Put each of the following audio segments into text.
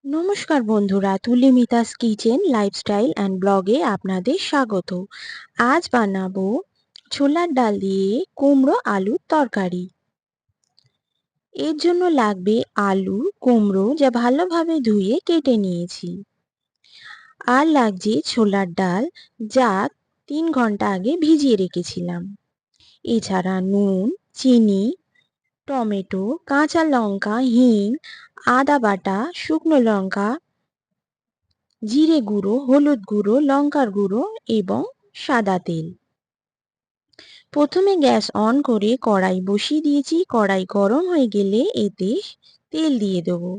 নমস্কার বন্ধুরা, তুলি মিতাস কিচেন লাইফস্টাইল অ্যান্ড ব্লগে আপনাদের স্বাগত। আজ বানাবো ছোলার ডাল দিয়ে কুমড়ো আলুর তরকারি। এর জন্য লাগবে আলু, কুমড়ো যা ভালোভাবে ধুয়ে কেটে নিয়েছি। আর লাগছে ছোলার ডাল, যা 3 ঘন্টা আগে ভিজিয়ে রেখেছিলাম। এছাড়া নুন, চিনি, টমেটো, কাঁচা লঙ্কা, হিং, আদা বাটা, শুকনো লঙ্কা, জিরে গুঁড়ো, হলুদ গুঁড়ো, লঙ্কার গুঁড়ো এবং সাদা তেল। প্রথমে গ্যাস অন করে কড়াই বসিয়ে দিয়েছি। কড়াই গরম হয়ে গেলে এতে তেল দিয়ে দেবো।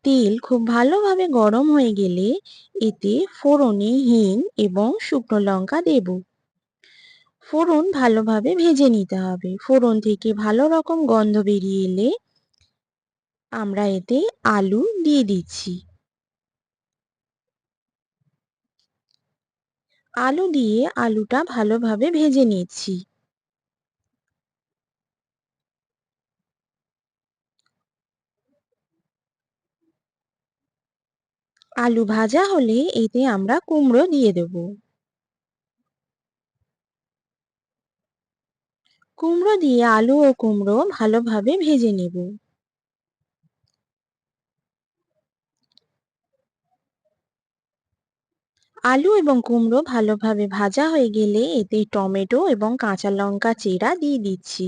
তেল খুব ভালোভাবে গরম হয়ে গেলে এতে ফোড়নে হিং এবং শুকনো লঙ্কা দেব। ফোড়ন ভালোভাবে ভেজে নিতে হবে। ফোড়ন থেকে ভালো রকম গন্ধ বেরিয়ে এলে আমরা এতে আলু দিয়ে দিচ্ছি। আলু দিয়ে আলুটা ভালোভাবে ভেজে নিচ্ছি। আলু ভাজা হলে এতে আমরা কুমড়ো দিয়ে দেব। কুমড়ো দিয়ে আলু ও কুমড়ো ভালোভাবে ভেজে নেব। আলু এবং কুমড়ো ভালোভাবে ভাজা হয়ে গেলে এতে টমেটো এবং কাঁচা লঙ্কা চেরা দিয়ে দিচ্ছি।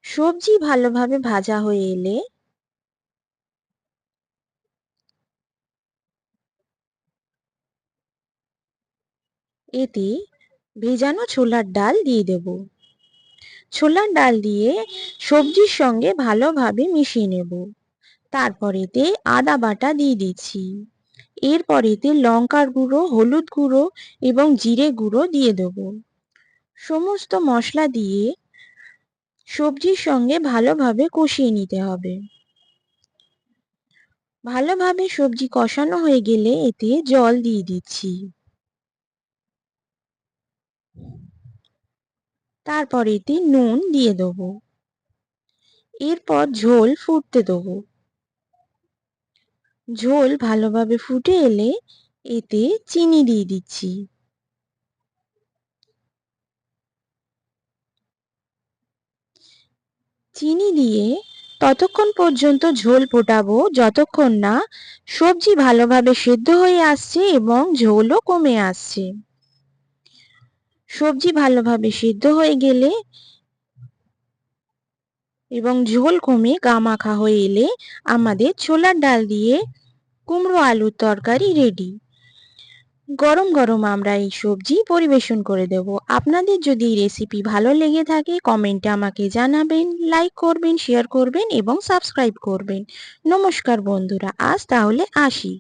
সবজি ভালোভাবে ভাজা হয়ে এলে এতে ভেজানো ছোলার ডাল দিয়ে দেব। ছোলার ডাল দিয়ে সবজির সঙ্গে ভালোভাবে মিশিয়ে নেব। তারপর এতে আদা বাটা দিয়ে দিচ্ছি। এরপর এতে লঙ্কার গুঁড়ো, হলুদ গুঁড়ো এবং জিরে গুঁড়ো দিয়ে দেব। সমস্ত মশলা দিয়ে সবজির সঙ্গে ভালোভাবে কষিয়ে নিতে হবে। ভালোভাবে সবজি কষানো হয়ে গেলে এতে জল দিয়ে দিচ্ছি। তারপর এতে নুন দিয়ে দেব। এরপর ঝোল ফুটতে দেবো। ঝোল ভালোভাবে ফুটে এলে এতে চিনি দিয়ে দিচ্ছি। চিনি দিয়ে ততক্ষণ পর্যন্ত ঝোল ফোটাবো যতক্ষণ না সবজি ভালোভাবে সেদ্ধ হয়ে আসছে এবং ঝোলও কমে আসছে। সবজি ভালোভাবে সেদ্ধ হয়ে গেলে এবং ঝোল কমে গামাখা হয়ে এলে আমাদের ছোলার ডাল দিয়ে কুমড়ো আলুর তরকারি রেডি। গরম গরম আমরা এই সবজি পরিবেশন করে দেব। আপনাদের যদি এই রেসিপি ভালো লেগে থাকে কমেন্টে আমাকে জানাবেন, লাইক করবেন, শেয়ার করবেন এবং সাবস্ক্রাইব করবেন। নমস্কার বন্ধুরা, আজ তাহলে আসি।